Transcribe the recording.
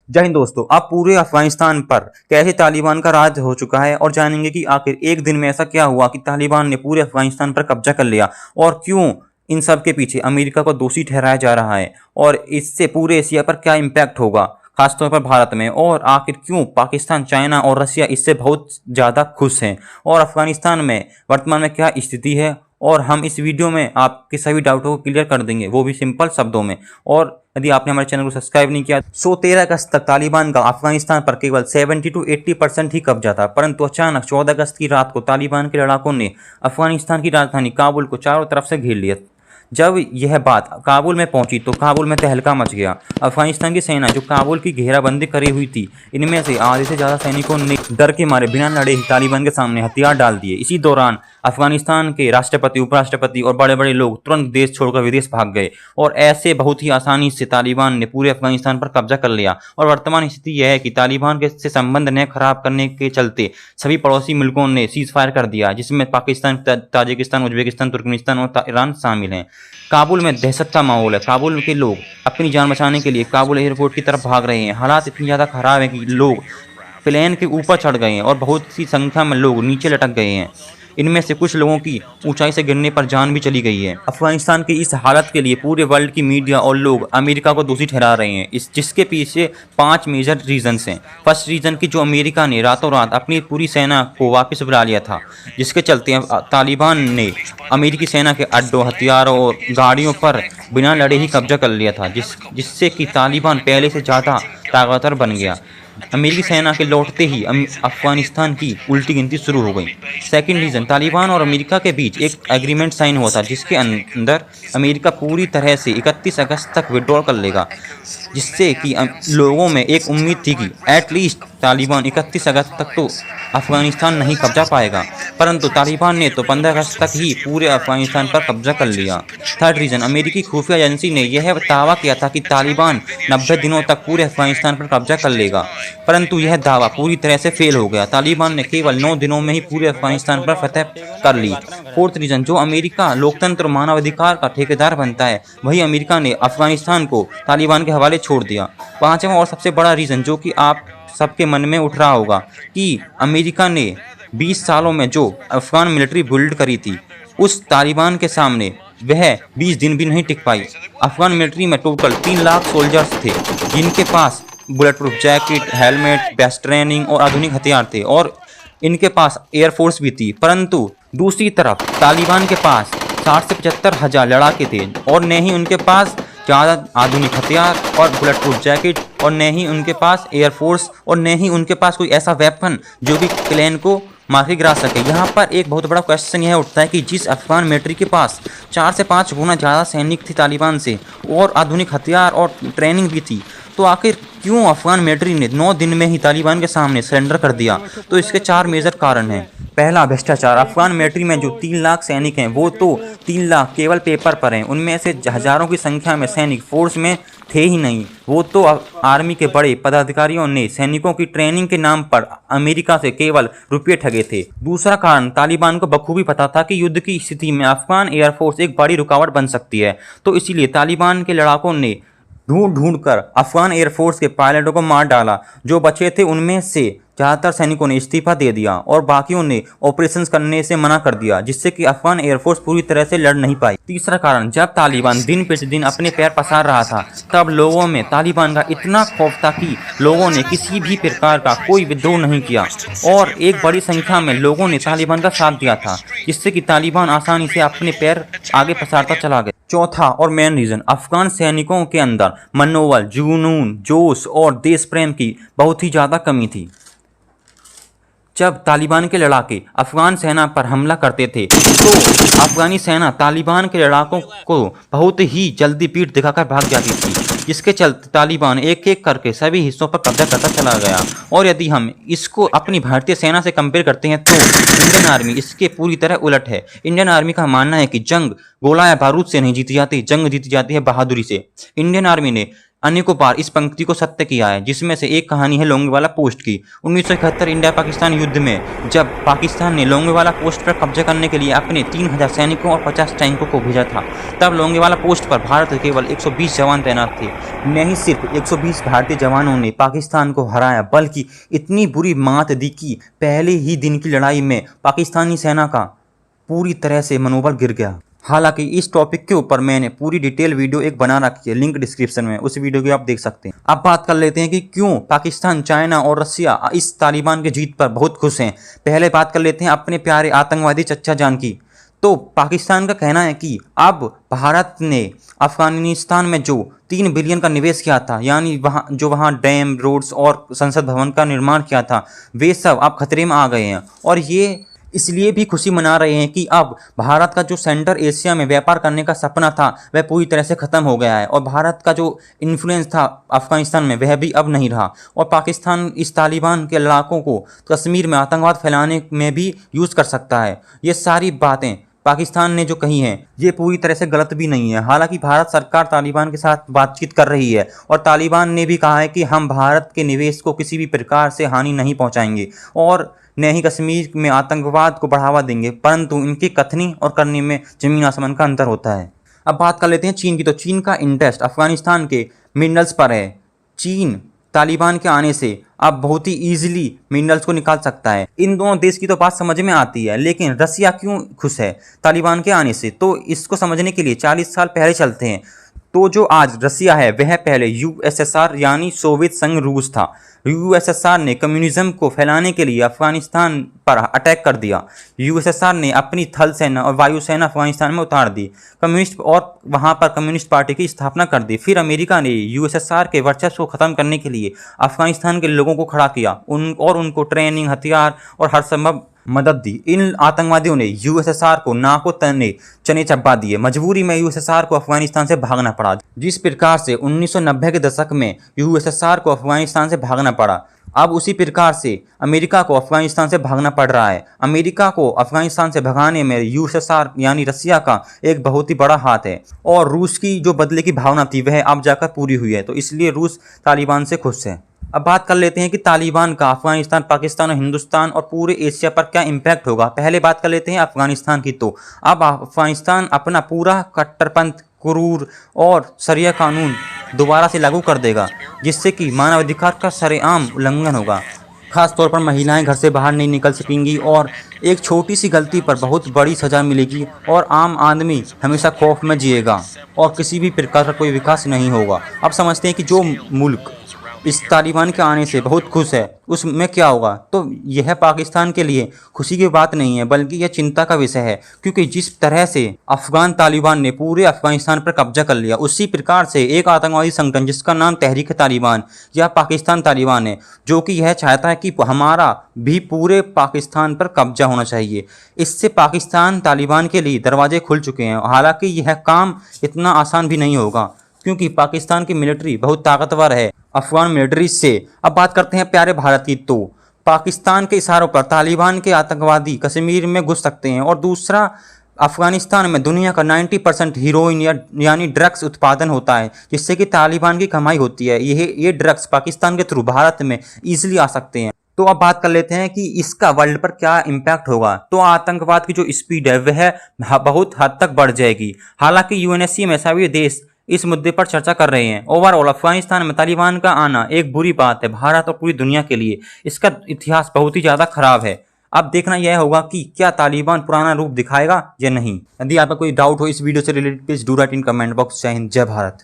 जय हिंद दोस्तों, आप पूरे अफगानिस्तान पर कैसे तालिबान का राज हो चुका है और जानेंगे कि आखिर एक दिन में ऐसा क्या हुआ कि तालिबान ने पूरे अफगानिस्तान पर कब्जा कर लिया और क्यों इन सब के पीछे अमेरिका को दोषी ठहराया जा रहा है और इससे पूरे एशिया पर क्या इम्पैक्ट होगा, खासतौर पर भारत में, और आखिर क्यों पाकिस्तान, चाइना और रसिया इससे बहुत ज़्यादा खुश हैं और अफगानिस्तान में वर्तमान में क्या स्थिति है। और हम इस वीडियो में आपके सभी डाउटों को क्लियर कर देंगे, वो भी सिंपल शब्दों में। और यदि आपने हमारे चैनल को सब्सक्राइब नहीं किया, 13 अगस्त तक तालिबान का अफगानिस्तान पर केवल 70 to 80% ही कब्जा था, परंतु अचानक 14 अगस्त की रात को तालिबान के लड़ाकों ने अफगानिस्तान की राजधानी काबुल को चारों तरफ से घेर लिया। जब यह बात काबुल में पहुंची तो काबुल में तहलका मच गया। अफगानिस्तान की सेना जो काबुल की घेराबंदी करी हुई थी, इनमें से आधे से ज़्यादा सैनिकों ने डर के मारे बिना लड़े ही तालिबान के सामने हथियार डाल दिए। इसी दौरान अफगानिस्तान के राष्ट्रपति, उपराष्ट्रपति और बड़े बड़े लोग तुरंत देश छोड़कर विदेश भाग गए और ऐसे बहुत ही आसानी से तालिबान ने पूरे अफगानिस्तान पर कब्जा कर लिया। और वर्तमान स्थिति यह है कि तालिबान के से संबंध न खराब करने के चलते सभी पड़ोसी मुल्कों ने सीज फायर कर दिया, जिसमें पाकिस्तान, ताजिकिस्तान, उज्बेकिस्तान, तुर्कमेनिस्तान और ईरान शामिल हैं। काबुल में दहशत का माहौल है। काबुल के लोग अपनी जान बचाने के लिए काबुल एयरपोर्ट की तरफ भाग रहे हैं। हालात इतनी ज़्यादा खराब है कि लोग प्लेन के ऊपर चढ़ गए हैं और बहुत सी संख्या में लोग नीचे लटक गए हैं। इनमें से कुछ लोगों की ऊंचाई से गिरने पर जान भी चली गई है। अफगानिस्तान की इस हालत के लिए पूरे वर्ल्ड की मीडिया और लोग अमेरिका को दोषी ठहरा रहे हैं, जिसके पीछे 5 मेजर रीजंस हैं। फर्स्ट रीजन की जो अमेरिका ने रातों रात अपनी पूरी सेना को वापस बुला लिया था, जिसके चलते तालिबान ने अमेरिकी सेना के अड्डों, हथियारों और गाड़ियों पर बिना लड़े ही कब्जा कर लिया था, जिससे कि तालिबान पहले से ज़्यादा ताकतवर बन गया। अमेरिकी सेना के लौटते ही अफगानिस्तान की उल्टी गिनती शुरू हो गई। सेकंड रीज़न, तालिबान और अमेरिका के बीच एक एग्रीमेंट साइन हुआ था, जिसके अंदर अमेरिका पूरी तरह से 31 अगस्त तक विड्रॉल कर लेगा, जिससे कि लोगों में एक उम्मीद थी कि एटलीस्ट तालिबान 31 अगस्त तक तो अफगानिस्तान नहीं कब्जा पाएगा, परंतु तालिबान ने तो 15 अगस्त तक ही पूरे अफगानिस्तान पर कब्जा कर लिया। थर्ड रीज़न, अमेरिकी खुफिया एजेंसी ने यह दावा किया था कि तालिबान 90 दिनों तक पूरे अफगानिस्तान पर कब्जा कर लेगा, परंतु यह दावा पूरी तरह से फेल हो गया। तालिबान ने केवल 9 दिनों में ही पूरे अफगानिस्तान पर फतह कर ली। फोर्थ रीज़न, जो अमेरिका लोकतंत्र और मानवाधिकार का ठेकेदार बनता है, वही अमेरिका ने अफगानिस्तान को तालिबान के हवाले छोड़ दिया। पांचवा और सबसे बड़ा रीज़न, जो कि आप सबके मन में उठ रहा होगा, कि अमेरिका ने 20 सालों में जो अफगान मिलिट्री बिल्ड करी थी, उस तालिबान के सामने वह 20 दिन भी नहीं टिक पाई। अफगान मिलिट्री में टोटल 3 लाख सोल्जर्स थे, जिनके पास bullet proof jacket, helmet, best training और आधुनिक हथियार थे, और इनके पास एयरफोर्स भी थी। परंतु दूसरी तरफ तालिबान के पास 60 से 75 हज़ार लड़ाके थे, और न ही उनके पास ज़्यादा आधुनिक हथियार और बुलेट प्रूफ जैकेट, और न ही उनके पास एयरफोर्स, और न ही उनके पास कोई ऐसा वेपन जो कि प्लेन को मार के गिरा सके। यहाँ पर एक बहुत बड़ा क्वेश्चन यह उठता है कि जिस अफगान मिलिट्री के पास 4 से 5 गुना ज़्यादा सैनिक थे तालिबान से, और आधुनिक हथियार और ट्रेनिंग भी थी, तो आखिर क्यों अफगान मिलिट्री ने 9 दिन में ही तालिबान के सामने सरेंडर कर दिया? तो इसके 4 मेजर कारण हैं। पहला, भ्रष्टाचार। अफगान मिलिट्री में जो 3 लाख सैनिक हैं, वो तो 3 लाख केवल पेपर पर हैं। उनमें से हज़ारों की संख्या में सैनिक फोर्स में थे ही नहीं। वो तो आर्मी के बड़े पदाधिकारियों ने सैनिकों की ट्रेनिंग के नाम पर अमेरिका से केवल रुपये ठगे थे। दूसरा कारण, तालिबान को बखूबी पता था कि युद्ध की स्थिति में अफगान एयरफोर्स एक बड़ी रुकावट बन सकती है, तो इसीलिए तालिबान के लड़ाकों ने ढूंढ ढूंढ कर अफगान एयरफोर्स के पायलटों को मार डाला। जो बचे थे उनमें से ज़्यादातर सैनिकों ने इस्तीफा दे दिया और बाकियों ने ऑपरेशंस करने से मना कर दिया, जिससे कि अफगान एयरफोर्स पूरी तरह से लड़ नहीं पाई। तीसरा कारण, जब तालिबान दिन प्रतिदिन अपने पैर पसार रहा था, तब लोगों में तालिबान का इतना खौफ था कि लोगों ने किसी भी प्रकार का कोई विद्रोह नहीं किया, और एक बड़ी संख्या में लोगों ने तालिबान का साथ दिया था, जिससे कि तालिबान आसानी से अपने पैर आगे पसारता चला गया। चौथा और मेन रीज़न, अफगान सैनिकों के अंदर मनोबल, जुनून, जोश और देश प्रेम की बहुत ही ज़्यादा कमी थी। जब तालिबान के लड़ाके अफगान सेना पर हमला करते थे, तो अफगानी सेना तालिबान के लड़ाकों को बहुत ही जल्दी पीठ दिखाकर भाग जाती थी, जिसके चलते तालिबान एक एक करके सभी हिस्सों पर कब्जा करता चला गया। और यदि हम इसको अपनी भारतीय सेना से कंपेयर करते हैं, तो इंडियन आर्मी इसके पूरी तरह उलट है। इंडियन आर्मी का मानना है कि जंग गोला या बारूद से नहीं जीती जाती, जंग जीती जाती है बहादुरी से। इंडियन आर्मी ने अनेकों बार इस पंक्ति को सत्य किया है, जिसमें से एक कहानी है लोंगेवाला पोस्ट की। 1971 इंडिया पाकिस्तान युद्ध में जब पाकिस्तान ने लोंगेवाला पोस्ट पर कब्जा करने के लिए अपने 3000 सैनिकों और 50 टैंकों को भेजा था, तब लोंगेवाला पोस्ट पर भारत के केवल 120 जवान तैनात थे। नहीं सिर्फ 120 भारतीय जवानों ने पाकिस्तान को हराया, बल्कि इतनी बुरी मात दी कि पहले ही दिन की लड़ाई में पाकिस्तानी सेना का पूरी तरह से मनोबल गिर गया। हालांकि इस टॉपिक के ऊपर मैंने पूरी डिटेल वीडियो एक बना रखी है, लिंक डिस्क्रिप्शन में, उस वीडियो को आप देख सकते हैं। अब बात कर लेते हैं कि क्यों पाकिस्तान, चाइना और रसिया इस तालिबान की जीत पर बहुत खुश हैं। पहले बात कर लेते हैं अपने प्यारे आतंकवादी चच्चा जान की। तो पाकिस्तान का कहना है कि अब भारत ने अफगानिस्तान में जो 3 बिलियन का निवेश किया था, यानी वहाँ डैम, रोड्स और संसद भवन का निर्माण किया था, वे सब अब खतरे में आ गए हैं। और ये इसलिए भी खुशी मना रहे हैं कि अब भारत का जो सेंटर एशिया में व्यापार करने का सपना था वह पूरी तरह से ख़त्म हो गया है, और भारत का जो इन्फ्लुएंस था अफगानिस्तान में वह भी अब नहीं रहा। और पाकिस्तान इस तालिबान के इलाकों को कश्मीर में आतंकवाद फैलाने में भी यूज़ कर सकता है। ये सारी बातें पाकिस्तान ने जो कही हैं ये पूरी तरह से गलत भी नहीं है। हालांकि भारत सरकार तालिबान के साथ बातचीत कर रही है, और तालिबान ने भी कहा है कि हम भारत के निवेश को किसी भी प्रकार से हानि नहीं पहुंचाएंगे और न ही कश्मीर में आतंकवाद को बढ़ावा देंगे, परंतु इनकी कथनी और करने में जमीन आसमान का अंतर होता है। अब बात कर लेते हैं चीन की। तो चीन का इंटरेस्ट अफगानिस्तान के मिनरल्स पर है। चीन तालिबान के आने से अब बहुत ही ईजिली मिनरल्स को निकाल सकता है। इन दोनों देश की तो बात समझ में आती है, लेकिन रसिया क्यों खुश है तालिबान के आने से? तो इसको समझने के लिए 40 साल पहले चलते हैं। तो जो आज रसिया है वह पहले यूएसएसआर यानी सोवियत संघ रूस था। यूएसएसआर ने कम्युनिज्म को फैलाने के लिए अफगानिस्तान पर अटैक कर दिया। यूएसएसआर ने अपनी थल सेना और वायुसेना अफगानिस्तान में उतार दी, कम्युनिस्ट और वहां पर कम्युनिस्ट पार्टी की स्थापना कर दी। फिर अमेरिका ने यूएसएसआर के वर्चस्व को खत्म करने के लिए अफगानिस्तान के लोगों को खड़ा किया और उनको ट्रेनिंग, हथियार और हर संभव मदद दी। इन आतंकवादियों ने यूएसएसआर को नाको तने चने चबा दिए। मजबूरी में यूएसएसआर को अफगानिस्तान से भागना पड़ा। जिस प्रकार से 1990 के दशक में यूएसएसआर को अफगानिस्तान से भागना पड़ा, अब उसी प्रकार से अमेरिका को अफगानिस्तान से भागना पड़ रहा है। अमेरिका को अफगानिस्तान से भगाने में यूएसएसआर यानी रसिया का एक बहुत ही बड़ा हाथ है, और रूस की जो बदले की भावना थी वह अब जाकर पूरी हुई है। तो इसलिए रूस तालिबान से खुश है। अब बात कर लेते हैं कि तालिबान का अफगानिस्तान, पाकिस्तान और हिंदुस्तान और पूरे एशिया पर क्या इम्पैक्ट होगा। पहले बात कर लेते हैं अफगानिस्तान की। तो अब अफगानिस्तान अपना पूरा कट्टरपंथ, क्रूर और शरिया कानून दोबारा से लागू कर देगा, जिससे कि मानवाधिकार का सरेआम उल्लंघन होगा। खास तौर पर महिलाएं घर से बाहर नहीं निकल सकेंगी, और एक छोटी सी गलती पर बहुत बड़ी सज़ा मिलेगी, और आम आदमी हमेशा खौफ में जिएगा और किसी भी प्रकार का कोई विकास नहीं होगा। अब समझते हैं कि जो मुल्क इस तालिबान के आने से बहुत खुश है उसमें क्या होगा। तो यह पाकिस्तान के लिए खुशी की बात नहीं है, बल्कि यह चिंता का विषय है, क्योंकि जिस तरह से अफगान तालिबान ने पूरे अफगानिस्तान पर कब्जा कर लिया, उसी प्रकार से एक आतंकवादी संगठन जिसका नाम तहरीक तालिबान या पाकिस्तान तालिबान है, जो कि यह चाहता है कि हमारा भी पूरे पाकिस्तान पर कब्जा होना चाहिए। इससे पाकिस्तान तालिबान के लिए दरवाजे खुल चुके हैं। हालांकि यह काम इतना आसान भी नहीं होगा, क्योंकि पाकिस्तान की मिलिट्री बहुत ताकतवर है अफगान मिलिट्री से। अब बात करते हैं प्यारे भारत की। तो पाकिस्तान के इशारों पर तालिबान के आतंकवादी कश्मीर में घुस सकते हैं, और दूसरा अफगानिस्तान में दुनिया का 90% हीरोइन यानी ड्रग्स उत्पादन होता है, जिससे कि तालिबान की कमाई होती है। ये ड्रग्स पाकिस्तान के थ्रू भारत में ईजिली आ सकते हैं। तो अब बात कर लेते हैं कि इसका वर्ल्ड पर क्या इम्पैक्ट होगा। तो आतंकवाद की जो स्पीड है वह बहुत हद तक बढ़ जाएगी। हालांकि यूएनएससी में सभी देश इस मुद्दे पर चर्चा कर रहे हैं। ओवरऑल अफगानिस्तान में तालिबान का आना एक बुरी बात है भारत और पूरी दुनिया के लिए। इसका इतिहास बहुत ही ज़्यादा खराब है। अब देखना यह होगा कि क्या तालिबान पुराना रूप दिखाएगा या नहीं। यदि आपका कोई डाउट हो इस वीडियो से related, please do right in comment box. जय हिंद, जय भारत।